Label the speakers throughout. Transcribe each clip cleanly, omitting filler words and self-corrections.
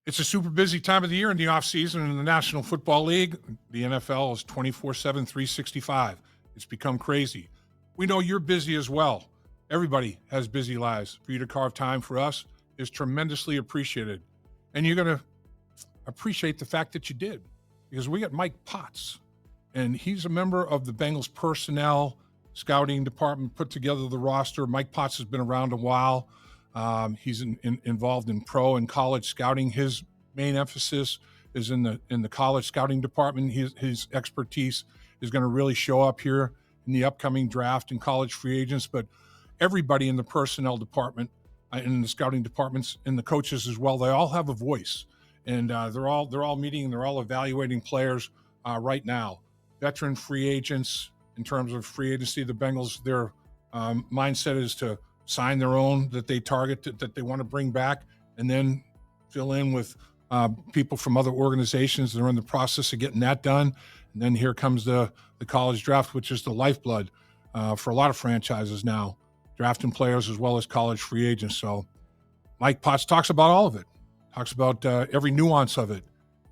Speaker 1: It's a super busy time of the year in the offseason in the National Football League. The NFL is 24/7, 365. It's become crazy. We know you're busy as well. Everybody has busy lives. For you to carve time for us is tremendously appreciated. And you're going to appreciate the fact that you did, because we got Mike Potts, and he's a member of the Bengals personnel scouting department, put together the roster. Mike Potts has been around a while. He's involved in pro and college scouting. His main emphasis is in the college scouting department. His expertise is going to really show up here in the upcoming draft and college free agents. But everybody in the personnel department, in the scouting departments, and the coaches as well, they all have a voice, and they're all meeting and they're all evaluating players right now. Veteran free agents, in terms of free agency, the Bengals, their mindset is to sign their own that they target, that they want to bring back, and then fill in with people from other organizations. They're in the process of getting that done. And then here comes the college draft, which is the lifeblood for a lot of franchises now, drafting players as well as college free agents. So Mike Potts talks about all of it, talks about every nuance of it.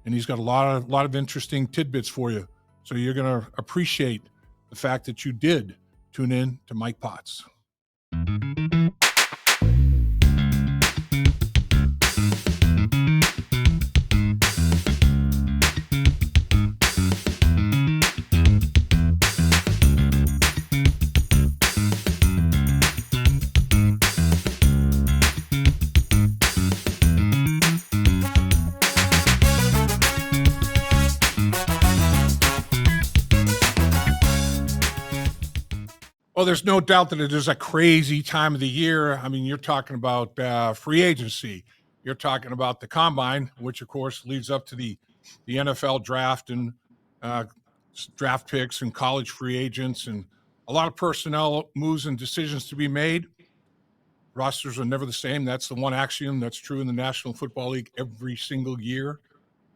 Speaker 1: And he's got a lot of interesting tidbits for you. So you're going to appreciate the fact that you did tune in to Mike Potts. Well, there's no doubt that it is a crazy time of the year. I mean, you're talking about free agency. You're talking about the combine, which, of course, leads up to the NFL draft and draft picks and college free agents, and a lot of personnel moves and decisions to be made. Rosters are never the same. That's the one axiom that's true in the National Football League every single year.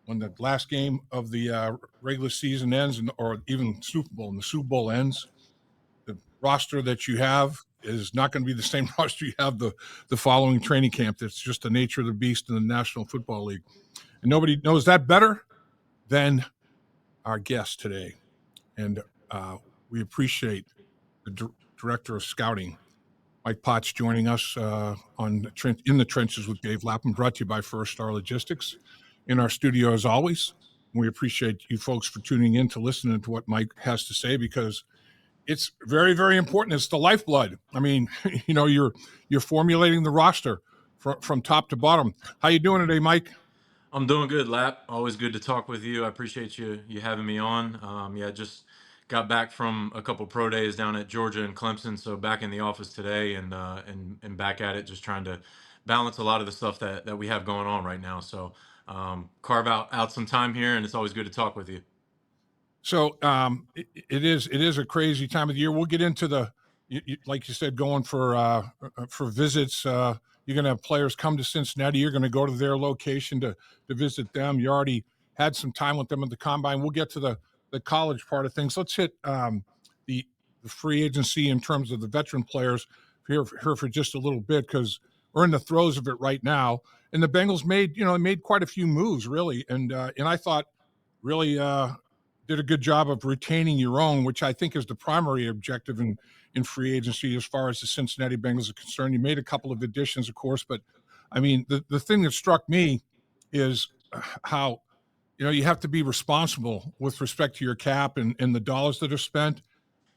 Speaker 1: When the last game of the regular season ends, or even Super Bowl, and the Super Bowl ends, the roster that you have is not going to be the same roster you have the following training camp. That's just the nature of the beast in the National Football League. And nobody knows that better than our guest today. And we appreciate the director of scouting, Mike Potts, joining us in the trenches with Dave Lapham, brought to you by First Star Logistics. In our studio, as always, we appreciate you folks for tuning in to listen to what Mike has to say, because it's very, very important. It's the lifeblood. I mean, you're formulating the roster from top to bottom. How you doing today, Mike?
Speaker 2: I'm doing good, Lap. Always good to talk with you. I appreciate you having me on. Just got back from a couple pro days down at Georgia and Clemson, so back in the office today, and back at it, just trying to balance a lot of the stuff that we have going on right now. So carve out some time here, and it's always good to talk with you.
Speaker 1: So it is a crazy time of the year. We'll get into like you said, going for visits. You're going to have players come to Cincinnati. You're going to go to their location to visit them. You already had some time with them at the combine. We'll get to the college part of things. Let's hit the free agency in terms of the veteran players here for just a little bit, because we're in the throes of it right now. And the Bengals made quite a few moves, really, and I thought really did a good job of retaining your own, which I think is the primary objective in free agency as far as the Cincinnati Bengals are concerned. You made a couple of additions, of course, but I mean, the thing that struck me is how, you have to be responsible with respect to your cap and the dollars that are spent.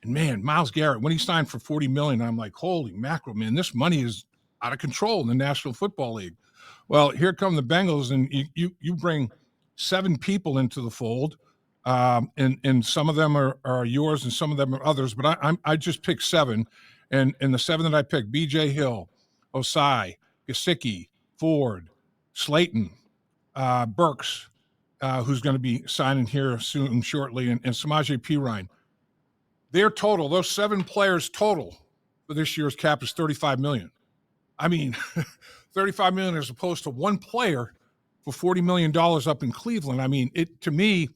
Speaker 1: And man, Myles Garrett, when he signed for $40 million, I'm like, holy mackerel, man, this money is out of control in the National Football League. Well, here come the Bengals, and you bring 7 people into the fold. And some of them are yours and some of them are others, but I just picked 7, and the 7 that I picked: B.J. Hill, Osai, Gesicki, Ford, Slayton, Burks, who's going to be signing here soon, shortly, and Samaje Perine. Their total, those 7 players total for this year's cap is $35 million. I mean, $35 million as opposed to one player for $40 million up in Cleveland. I mean, to me,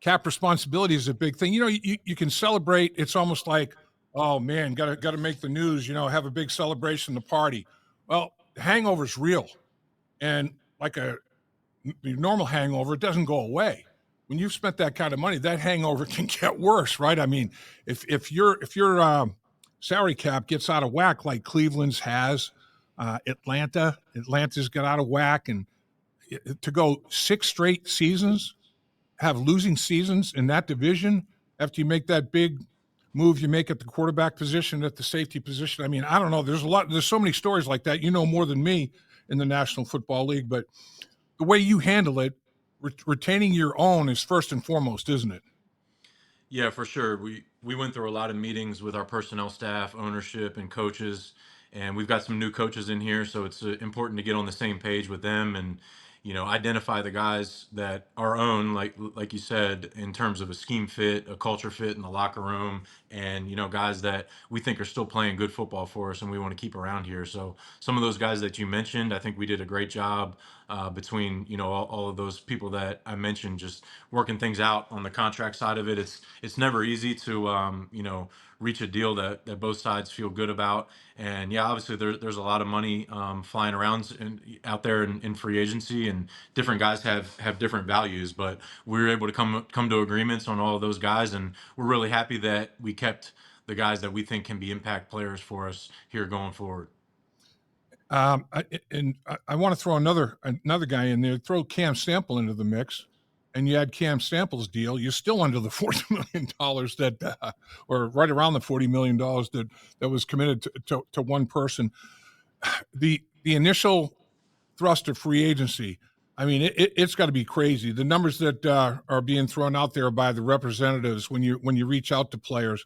Speaker 1: cap responsibility is a big thing. You can celebrate. It's almost like, oh man, got to make the news, have a big celebration, the party. Well, the hangover's real. And like a the normal hangover, it doesn't go away. When you've spent that kind of money, that hangover can get worse, right? I mean, if your salary cap gets out of whack like Cleveland's has, Atlanta's got out of whack, and to go 6 straight seasons, have losing seasons in that division after you make that big move you make at the quarterback position, at the safety position. I mean, I don't know. There's so many stories like that. You know more than me in the National Football League, but the way you handle it, retaining your own is first and foremost, isn't it?
Speaker 2: Yeah, for sure. We went through a lot of meetings with our personnel staff, ownership, and coaches, and we've got some new coaches in here, so it's important to get on the same page with them and identify the guys that are own, like you said, in terms of a scheme fit, a culture fit in the locker room, and guys that we think are still playing good football for us, and we want to keep around here. So some of those guys that you mentioned, I think we did a great job between all of those people that I mentioned, just working things out on the contract side of it. It's never easy to reach a deal that both sides feel good about. And yeah, obviously there's a lot of money flying around out there in free agency, and different guys have different values. But we were able to come to agreements on all of those guys, and we're really happy that we kept the guys that we think can be impact players for us here going forward.
Speaker 1: I want to throw another guy in there. Throw Cam Sample into the mix, and you add Cam Sample's deal. You're still under the $40 million or right around the $40 million that was committed to one person. The initial thrust of free agency. I mean, it's got to be crazy. The numbers that are being thrown out there by the representatives when you reach out to players.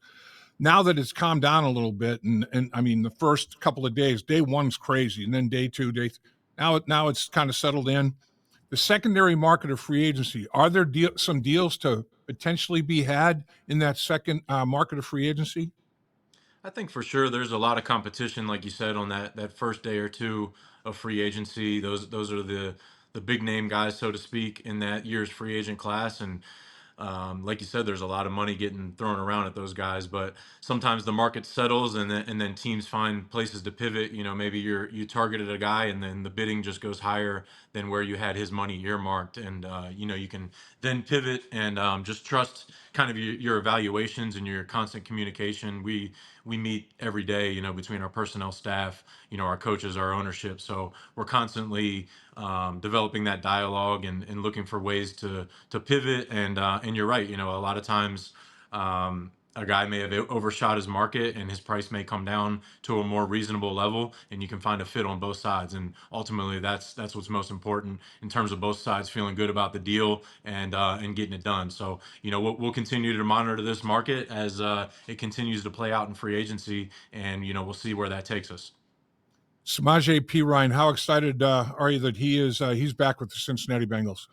Speaker 1: Now that it's calmed down a little bit, and I mean, the first couple of days, day one's crazy, and then day two, now it's kind of settled in. The secondary market of free agency. Are there some deals to potentially be had in that second market of free agency?
Speaker 2: I think for sure there's a lot of competition, like you said, on that first day or two of free agency. Those are the big name guys, so to speak, in that year's free agent class. And like you said, there's a lot of money getting thrown around at those guys, but sometimes the market settles, and then teams find places to pivot. Maybe you targeted a guy, and then the bidding just goes higher than where you had his money earmarked, and you can then pivot and just trust kind of your evaluations and your constant communication. We meet every day, between our personnel staff, our coaches, our ownership. So we're constantly developing that dialogue and looking for ways to pivot. And you're right, a lot of times a guy may have overshot his market, and his price may come down to a more reasonable level, and you can find a fit on both sides. And ultimately, that's what's most important in terms of both sides feeling good about the deal and getting it done. So we'll continue to monitor this market as it continues to play out in free agency, and we'll see where that takes us.
Speaker 1: Samaje Perine, how excited are you that he's back with the Cincinnati Bengals?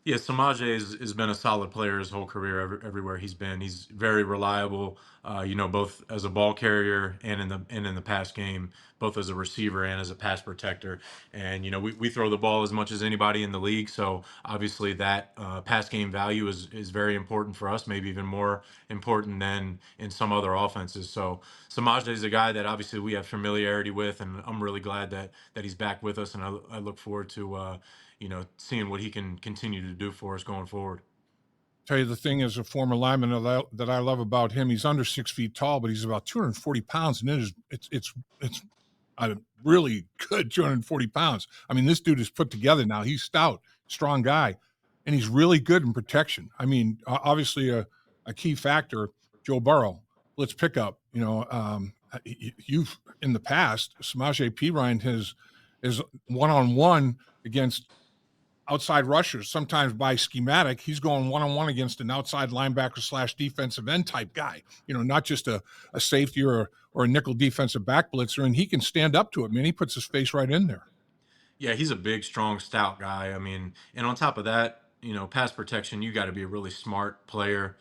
Speaker 2: Yeah, Samaje has been a solid player his whole career, everywhere he's been. He's very reliable, both as a ball carrier and in the pass game, both as a receiver and as a pass protector. And we throw the ball as much as anybody in the league, so obviously that pass game value is very important for us, maybe even more important than in some other offenses. So Samaje is a guy that obviously we have familiarity with, and I'm really glad that he's back with us, and I look forward to seeing what he can continue to do for us going forward.
Speaker 1: Tell you the thing as a former lineman that I love about him, he's under 6 feet tall, but he's about 240 pounds, and it's a really good 240 pounds. I mean, this dude is put together now. He's stout, strong guy, and he's really good in protection. I mean, obviously a key factor, Joe Burrow. Let's pick up. You've in the past, Samaje Perine has is one on one against outside rushers, sometimes by schematic, he's going one on one against an outside linebacker slash defensive end type guy, not just a safety or a nickel defensive back blitzer. And he can stand up to it, man. He puts his face right in there.
Speaker 2: Yeah, he's a big, strong, stout guy. I mean, and on top of that, pass protection, you got to be a really smart player.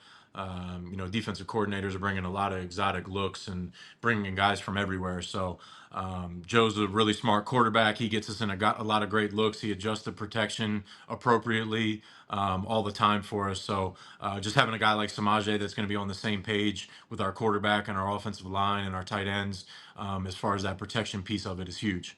Speaker 2: Defensive coordinators are bringing a lot of exotic looks and bringing in guys from everywhere. So Joe's a really smart quarterback. He gets us in a lot of great looks. He adjusts the protection appropriately all the time for us. So just having a guy like Samaje that's going to be on the same page with our quarterback and our offensive line and our tight ends, as far as that protection piece of it, is huge.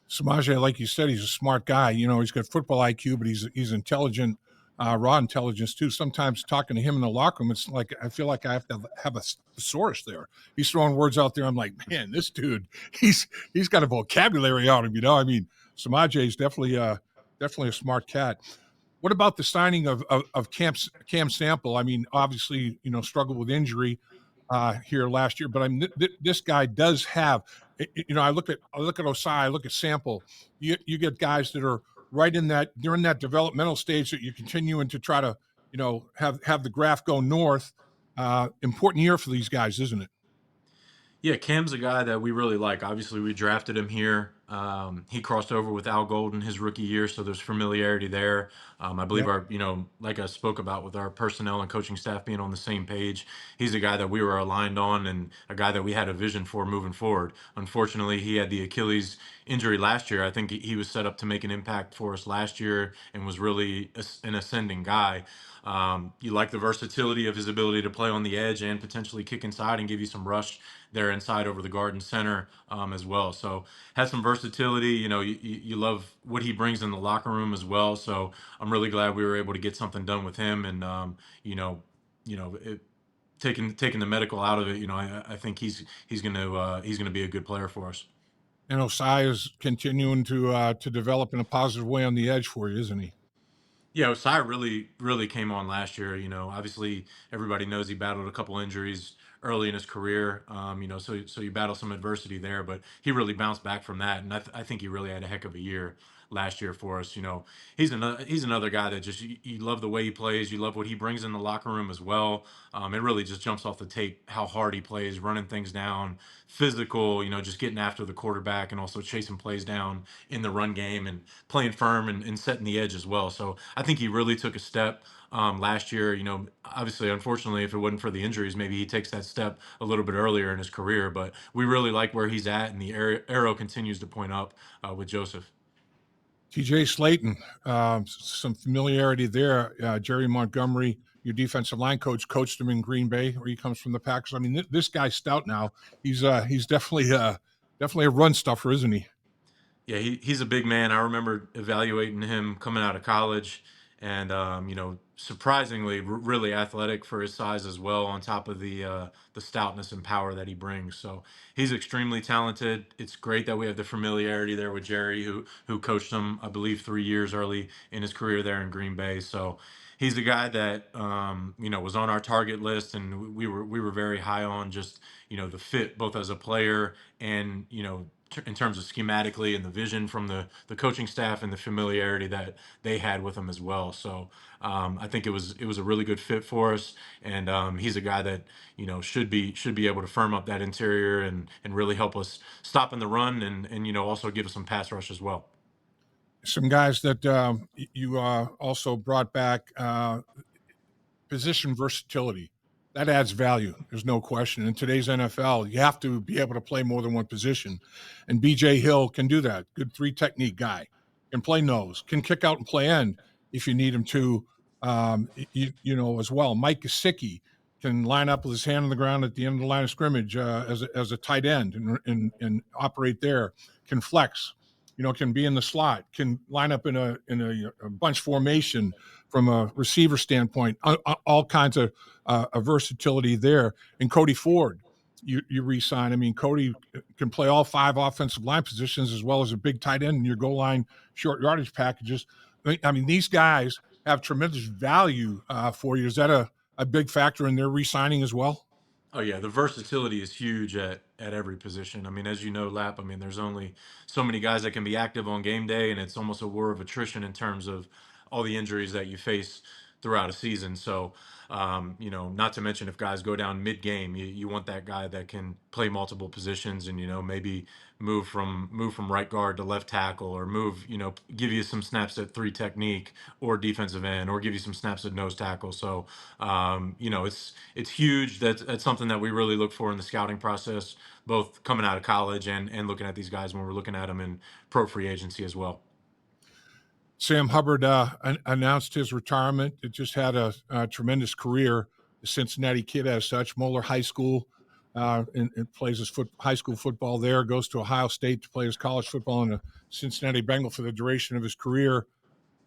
Speaker 1: Samaje, like you said, he's a smart guy. You know, he's got football IQ, but he's intelligent, raw intelligence too. Sometimes talking to him in the locker room, it's like I feel like I have to have a thesaurus there. He's throwing words out there. I'm like, man, this dude, he's got a vocabulary on him. You know, I mean, Samaje is definitely a smart cat. What about the signing of Cam Sample? I mean, obviously, you know, struggled with injury here last year, but I mean, this guy does have. You know, I look at Osai, I look at Sample. You get guys that are right in that they're in that developmental stage that you're continuing to try to have the graph go north. Important year for these guys, isn't it?
Speaker 2: Yeah, Cam's a guy that we really like. Obviously, we drafted him here. He crossed over with Al Golden his rookie year, so there's familiarity there. I believe
Speaker 1: Yep.
Speaker 2: our, like I spoke about with our personnel and coaching staff being on the same page, he's a guy that we were aligned on and a guy that we had a vision for moving forward. Unfortunately, he had the Achilles injury last year. I think he was set up to make an impact for us last year and was really an ascending guy. You like the versatility of his ability to play on the edge and potentially kick inside and give you some rush there inside over the garden center as well. So has some versatility. You love what he brings in the locker room as well. So I'm really glad we were able to get something done with him. And you know, taking the medical out of it. I think he's gonna be a good player for us.
Speaker 1: And Osai is continuing to develop in a positive way on the edge for you, isn't he?
Speaker 2: Yeah, Osai really, really came on last year. Obviously everybody knows he battled a couple injuries early in his career. So you battle some adversity there, but he really bounced back from that, and I think he really had a heck of a year last year for us. He's another guy that just you love the way he plays. You love what he brings in the locker room as well. It really just jumps off the tape how hard he plays, running things down, physical. Just getting after the quarterback and also chasing plays down in the run game and playing firm and setting the edge as well. So I think he really took a step last year. Obviously, unfortunately, if it wasn't for the injuries, maybe he takes that step a little bit earlier in his career. But we really like where he's at, and the arrow continues to point up with Joseph.
Speaker 1: TJ Slayton, some familiarity there. Jerry Montgomery, your defensive line coach, coached him in Green Bay, where he comes from the Packers. I mean, this guy's stout now. He's definitely a run stuffer, isn't he?
Speaker 2: Yeah, he's a big man. I remember evaluating him coming out of college, and surprisingly, really athletic for his size as well. On top of the stoutness and power that he brings, so he's extremely talented. It's great that we have the familiarity there with Jerry, who coached him, I believe, 3 years early in his career there in Green Bay. So he's a guy that was on our target list, and we were very high on just the fit both as a player and in terms of schematically and the vision from the coaching staff and the familiarity that they had with him as well. So I think it was a really good fit for us, and he's a guy that should be able to firm up that interior and really help us stop in the run and also give us some pass rush as well.
Speaker 1: Some guys that you also brought back, position versatility. That adds value. There's no question. In today's NFL, you have to be able to play more than one position. And BJ Hill can do that. Good three technique guy. Can play nose, can kick out and play end if you need him to, as well. Mike Gesicki can line up with his hand on the ground at the end of the line of scrimmage as a tight end and operate there. Can flex, can be in the slot, can line up in a bunch formation from a receiver standpoint, all kinds of versatility there. And Cody Ford, you re-sign. I mean, Cody can play all five offensive line positions as well as a big tight end in your goal line short yardage packages. I mean, these guys have tremendous value for you. Is that a big factor in their re-signing as well?
Speaker 2: Oh yeah, the versatility is huge at every position. I mean, as you know, Lap. I mean, there's only so many guys that can be active on game day, and it's almost a war of attrition in terms of all the injuries that you face throughout a season. So, not to mention if guys go down mid game, you want that guy that can play multiple positions and maybe move from right guard to left tackle, or give you some snaps at three technique or defensive end, or give you some snaps at nose tackle. So it's huge. That's something that we really look for in the scouting process, both coming out of college and looking at these guys when we're looking at them in pro free agency as well.
Speaker 1: Sam Hubbard announced his retirement. It just had a tremendous career, the Cincinnati kid as such, Moeller High School. and plays his high school football there. Goes to Ohio State to play his college football in the Cincinnati Bengals for the duration of his career.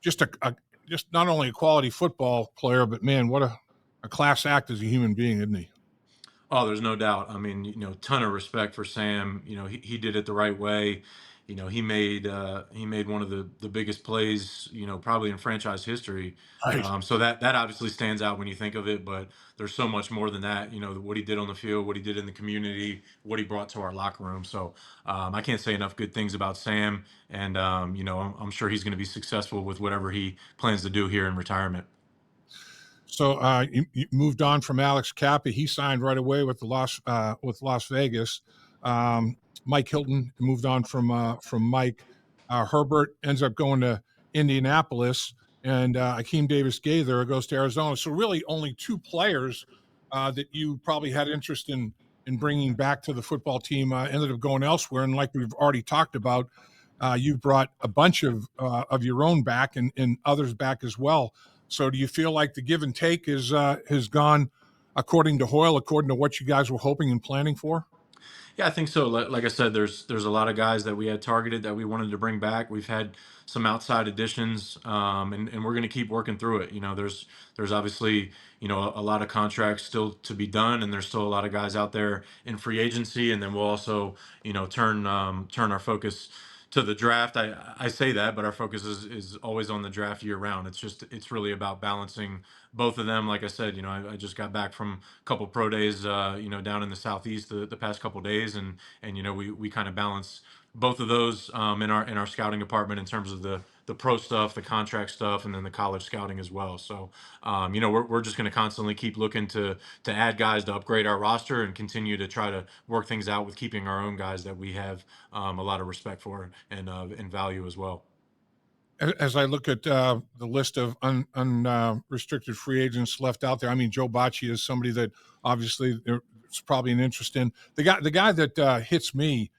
Speaker 1: Just just not only a quality football player, but man, what a class act as a human being, isn't he?
Speaker 2: Oh, there's no doubt. I mean, ton of respect for Sam. He did it the right way. He made one of the biggest plays, probably in franchise history.
Speaker 1: Right.
Speaker 2: So that obviously stands out when you think of it. But there's so much more than that. What he did on the field, what he did in the community, what he brought to our locker room. So I can't say enough good things about Sam. And I'm sure he's going to be successful with whatever he plans to do here in retirement.
Speaker 1: So you moved on from Alex Kappa. He signed right away with with Las Vegas. Mike Hilton moved on from Mike. Herbert ends up going to Indianapolis, and Akeem Davis Gaither goes to Arizona. So really, only two players that you probably had interest in bringing back to the football team ended up going elsewhere. And like we've already talked about, you brought a bunch of your own back and others back as well. So do you feel like the give and take has gone according to Hoyle, according to what you guys were hoping and planning for?
Speaker 2: Yeah, I think so. Like I said, there's a lot of guys that we had targeted that we wanted to bring back. We've had some outside additions, and we're going to keep working through it. There's obviously a lot of contracts still to be done, and there's still a lot of guys out there in free agency. And then we'll also turn our focus to the draft. I say that, but our focus is always on the draft year round. It's really about balancing both of them. Like I said, I just got back from a couple pro days, down in the southeast the past couple days, and we kind of balance both of those in our scouting department in terms of the pro stuff, the contract stuff, and then the college scouting as well. So, we're just going to constantly keep looking to add guys to upgrade our roster and continue to try to work things out with keeping our own guys that we have a lot of respect for and value as well.
Speaker 1: As I look at the list of unrestricted free agents left out there, I mean, Joe Bacci is somebody that obviously there's probably an interest in. The guy that hits me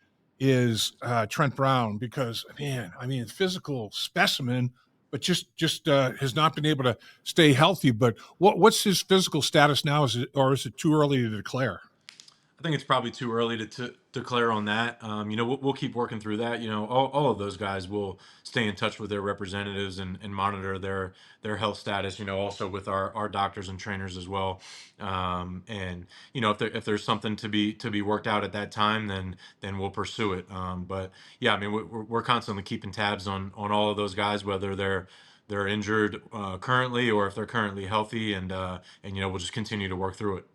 Speaker 1: is Trent Brown because man, I mean, physical specimen, but just has not been able to stay healthy. But what's his physical status now? Is it too early to declare?
Speaker 2: I think it's probably too early to declare on that. We'll keep working through that. All of those guys will stay in touch with their representatives and monitor their health status. Also with our doctors and trainers as well. And if there's something to be worked out at that time, then we'll pursue it. But yeah, I mean we're constantly keeping tabs on all of those guys, whether they're injured currently or if they're currently healthy, and we'll just continue to work through it.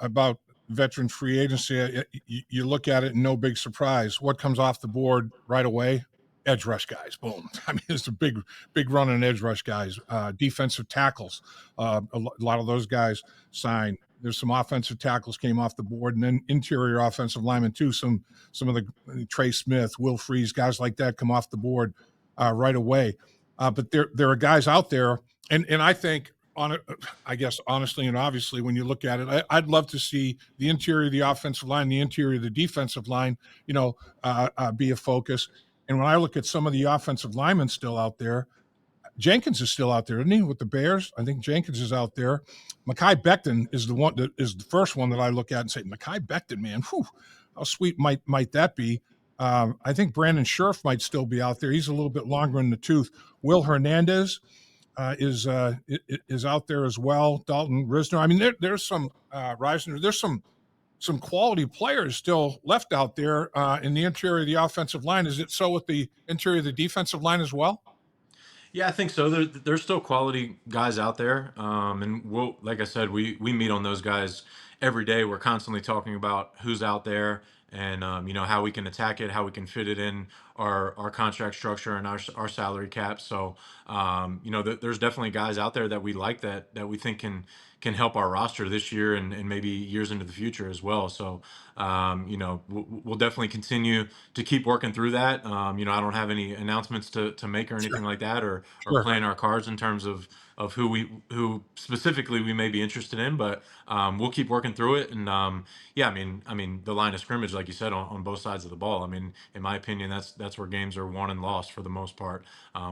Speaker 1: About veteran free agency, you look at it and no big surprise. What comes off the board right away? Edge rush guys. Boom. I mean, it's a big run on edge rush guys. Defensive tackles. A lot of those guys signed. There's some offensive tackles came off the board, and then interior offensive linemen too. Some of the Trey Smith, Will Freeze, guys like that come off the board right away. But there are guys out there, and I think on it, I guess honestly and obviously, when you look at it, I'd love to see the interior of the offensive line, the interior of the defensive line, be a focus. And when I look at some of the offensive linemen still out there, Jenkins is still out there, isn't he, with the Bears? I think Jenkins is out there. Mekhi Becton is the one that is the first one that I look at and say, Mekhi Becton, man, whew, how sweet might that be? I think Brandon Scherf might still be out there. He's a little bit longer in the tooth. Will Hernandez, is out there as well. Dalton Risner. I mean, there's some Reisner. There's some quality players still left out there in the interior of the offensive line. Is it so with the interior of the defensive line as well?
Speaker 2: Yeah, I think so. There's still quality guys out there, and like I said, we meet on those guys every day. We're constantly talking about who's out there and how we can attack it, how we can fit it in our contract structure and our salary cap. So there's definitely guys out there that we like that we think can help our roster this year and maybe years into the future as well. So we'll definitely continue to keep working through that. I don't have any announcements to make or
Speaker 1: Sure,
Speaker 2: anything like that, or
Speaker 1: sure.
Speaker 2: playing our cards in terms of who specifically we may be interested in, but we'll keep working through it. And yeah, I mean the line of scrimmage, like you said, on both sides of the ball. I mean, in my opinion, that's that's where games are won and lost for the most part.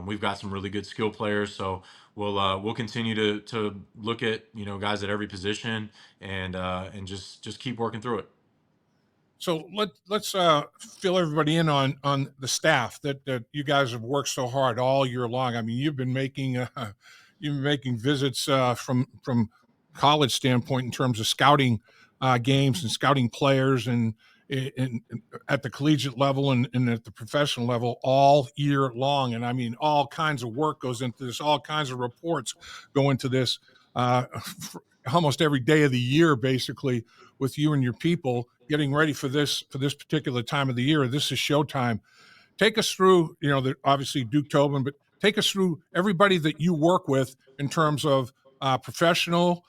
Speaker 2: We've got some really good skill players, so we'll continue to look at, guys at every position, and just keep working through it.
Speaker 1: So let's fill everybody in on the staff that you guys have worked so hard all year long. I mean, you've been making visits from college standpoint in terms of scouting games and scouting players and at the collegiate level and at the professional level all year long. And I mean, all kinds of work goes into this, all kinds of reports go into this almost every day of the year, basically, with you and your people getting ready for this particular time of the year. This is showtime. Take us through, obviously Duke Tobin, but take us through everybody that you work with in terms of professional,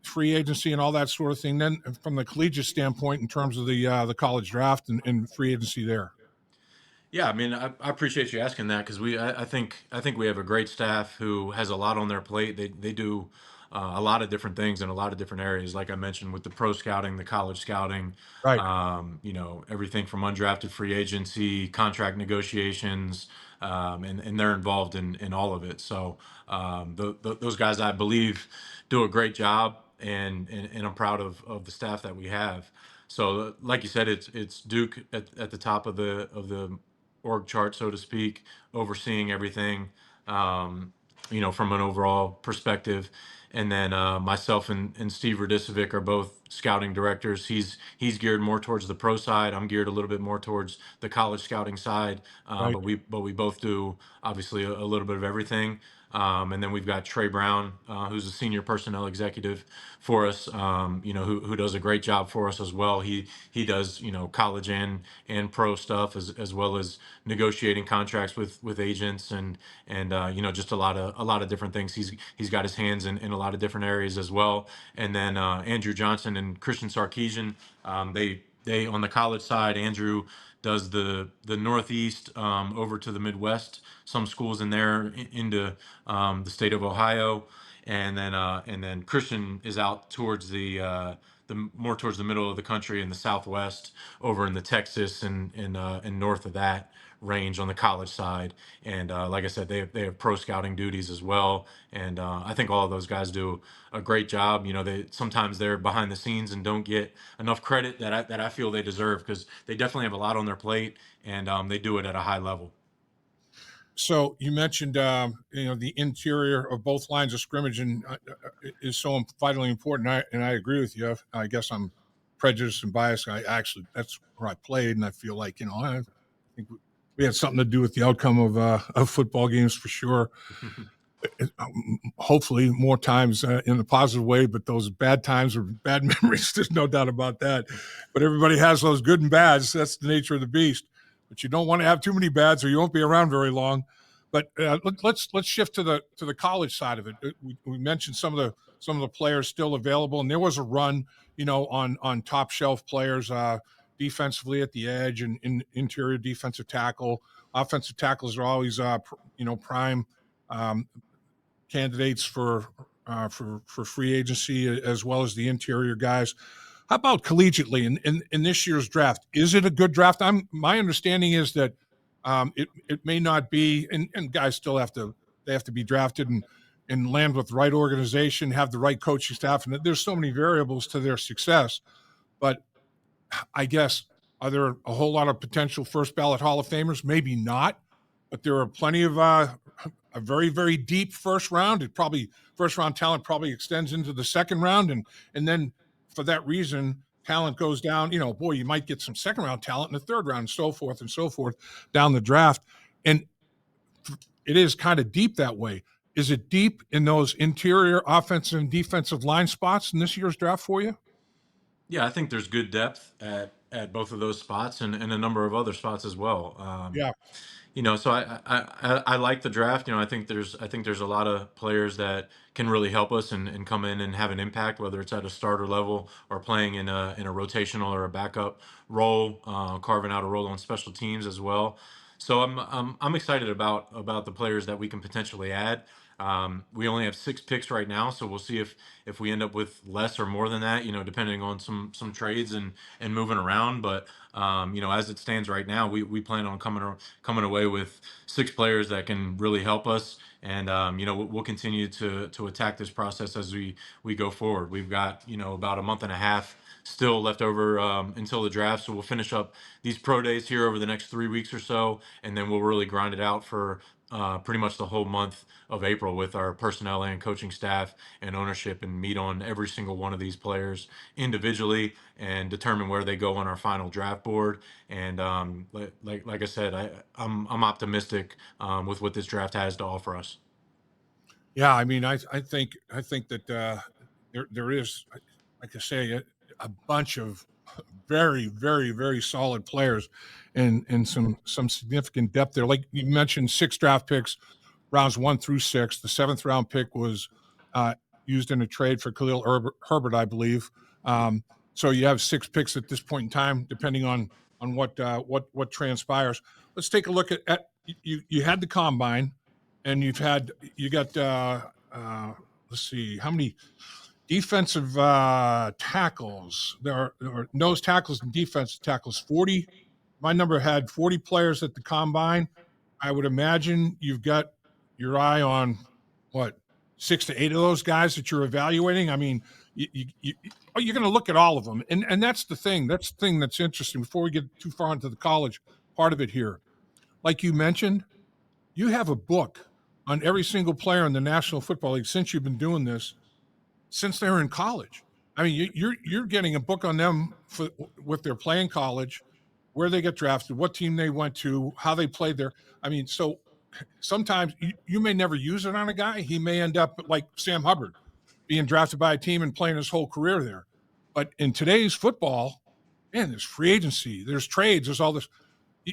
Speaker 1: free agency, and all that sort of thing. Then, from the collegiate standpoint, in terms of the college draft and free agency there.
Speaker 2: Yeah, I mean, I appreciate you asking that, because I think we have a great staff who has a lot on their plate. They do a lot of different things in a lot of different areas. Like I mentioned, with the pro scouting, the college scouting,
Speaker 1: Right.
Speaker 2: everything from undrafted free agency, contract negotiations, and they're involved in all of it. So those guys, I believe, do a great job, and I'm proud of the staff that we have. So, like you said, it's Duke at the top of the org chart, so to speak, overseeing everything, from an overall perspective. And then myself and Steve Radicevic are both scouting directors. He's geared more towards the pro side. I'm geared a little bit more towards the college scouting side.
Speaker 1: Right.
Speaker 2: But we both do obviously a little bit of everything. And then we've got Trey Brown, who's a senior personnel executive for us, who does a great job for us as well. He does, college and pro stuff, as well as negotiating contracts with agents, and just a lot of different things. He's got his hands in a lot of different areas as well. And then Andrew Johnson and Christian Sarkeesian, they on the college side. Andrew does the Northeast, over to the Midwest, some schools in there, into the state of Ohio, and then Christian is out towards the more towards the middle of the country, in the Southwest, over in the Texas and north of that range on the college side. And like I said, they have pro scouting duties as well. And I think all of those guys do a great job. They sometimes they're behind the scenes and don't get enough credit that I feel they deserve, because they definitely have a lot on their plate, and they do it at a high level.
Speaker 1: So you mentioned, the interior of both lines of scrimmage and is so vitally important. And I agree with you. I guess I'm prejudiced and biased. I actually that's where I played, and I feel like I think we had something to do with the outcome of football games for sure. Hopefully, more times in a positive way, but those bad times are bad memories. There's no doubt about that. But everybody has those good and bads. That's the nature of the beast. But you don't want to have too many bads, or you won't be around very long. But let's shift to the college side of it. We mentioned some of the players still available, and there was a run, on top shelf players defensively at the edge and in interior defensive tackle. Offensive tackles are always prime um, candidates for free agency, as well as the interior guys. How about collegiately in this year's draft? Is it a good draft? My understanding is that it may not be, and guys still have to be drafted and land with the right organization, have the right coaching staff, and there's so many variables to their success. But I guess, are there a whole lot of potential first ballot Hall of Famers? Maybe not, but there are plenty of a very, very deep first round. It probably first round talent probably extends into the second round, and then for that reason, talent goes down. Boy, you might get some second round talent in the third round, and so forth down the draft, and it is kind of deep that way. Is it deep in those interior offensive and defensive line spots in this year's draft for you?
Speaker 2: Yeah, I think there's good depth at both of those spots, and a number of other spots as well.
Speaker 1: Yeah.
Speaker 2: So I like the draft. I think there's a lot of players that can really help us, and come in and have an impact, whether it's at a starter level or playing in a rotational or a backup role, carving out a role on special teams as well. So I'm excited about the players that we can potentially add. We only have 6 picks right now, so we'll see if we end up with less or more than that. Depending on some trades and moving around. But as it stands right now, we plan on coming away with 6 players that can really help us. And we'll continue to attack this process as we go forward. We've got about a month and a half still left over until the draft, so we'll finish up these pro days here over the next 3 weeks or so, and then we'll really grind it out for pretty much the whole month of April with our personnel and coaching staff and ownership, and meet on every single one of these players individually and determine where they go on our final draft board. And like I said, I'm optimistic with what this draft has to offer us.
Speaker 1: Yeah, I mean, I think that there is, like I say, a bunch of very, very, very solid players and some significant depth there. Like you mentioned, 6 draft picks, rounds 1 through 6. The 7th round pick was uh, used in a trade for Herbert, I believe. So you have 6 picks at this point in time, depending on what transpires. Let's take a look at you. You had the combine, and you got let's see how many defensive tackles there are, or nose tackles and defensive tackles. 40. My number had 40 players at the combine. I would imagine you've got your eye on what, 6 to 8 of those guys that you're evaluating. I mean, you're going to look at all of them, and that's the thing. That's the thing that's interesting. Before we get too far into the college part of it here, like you mentioned, you have a book on every single player in the National Football League since you've been doing this, since they were in college. I mean, you're getting a book on them for with their play in college, where they get drafted, what team they went to, how they played there. I mean, so sometimes you may never use it on a guy. He may end up like Sam Hubbard, being drafted by a team and playing his whole career there. But in today's football, man, there's free agency, there's trades, there's all this.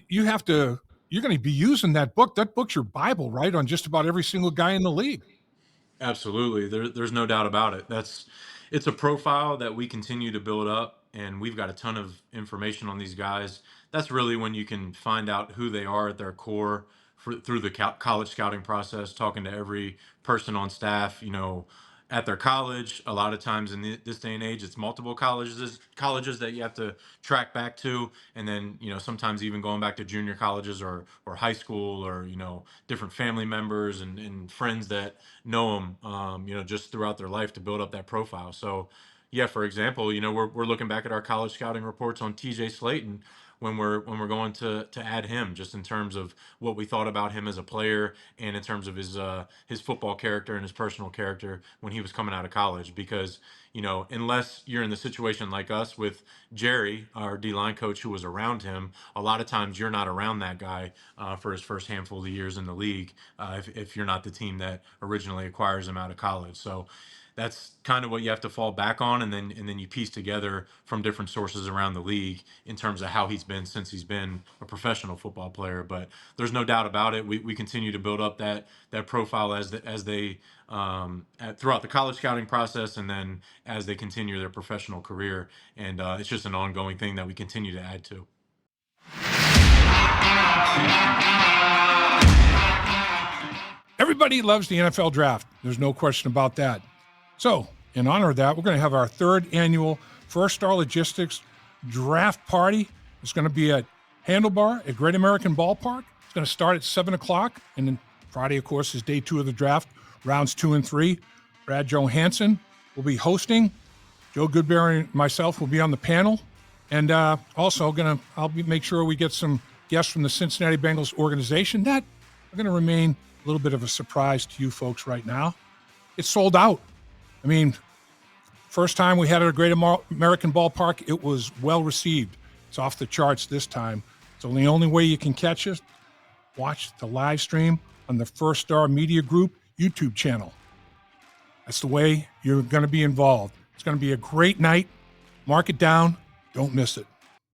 Speaker 1: You have to. You're going to be using that book. That book's your Bible, right, on just about every single guy in the league.
Speaker 2: Absolutely. There's no doubt about it. It's a profile that we continue to build up, and we've got a ton of information on these guys. That's really when you can find out who they are at their core through the college scouting process, talking to every person on staff, at their college. A lot of times in this day and age, it's multiple colleges that you have to track back to, and then sometimes even going back to junior colleges or high school, or different family members and friends that know them, just throughout their life, to build up that profile. So, yeah, for example, we're looking back at our college scouting reports on TJ Slayton when we're going to add him, just in terms of what we thought about him as a player, and in terms of his football character and his personal character when he was coming out of college. Because unless you're in the situation like us with Jerry, our D line coach, who was around him, a lot of times you're not around that guy for his first handful of years in the league, if you're not the team that originally acquires him out of college. So that's kind of what you have to fall back on, and then you piece together from different sources around the league in terms of how he's been since he's been a professional football player. But there's no doubt about it. We continue to build up that profile as they throughout the college scouting process, and then as they continue their professional career. And it's just an ongoing thing that we continue to add to.
Speaker 1: Everybody loves the NFL draft. There's no question about that. So, in honor of that, we're going to have our 3rd annual First Star Logistics draft party. It's going to be at Handlebar at Great American Ballpark. It's going to start at 7 o'clock. And then Friday, of course, is day 2 of the draft, rounds 2 and 3. Brad Johansson will be hosting. Joe Goodberry and myself will be on the panel. And also make sure we get some guests from the Cincinnati Bengals organization. That are going to remain a little bit of a surprise to you folks right now. It's sold out. I mean, first time we had it at Great American Ballpark, it was well received. It's off the charts this time. So the only way you can catch us, watch the live stream on the First Star Media Group YouTube channel. That's the way you're going to be involved. It's going to be a great night. Mark it down. Don't miss it.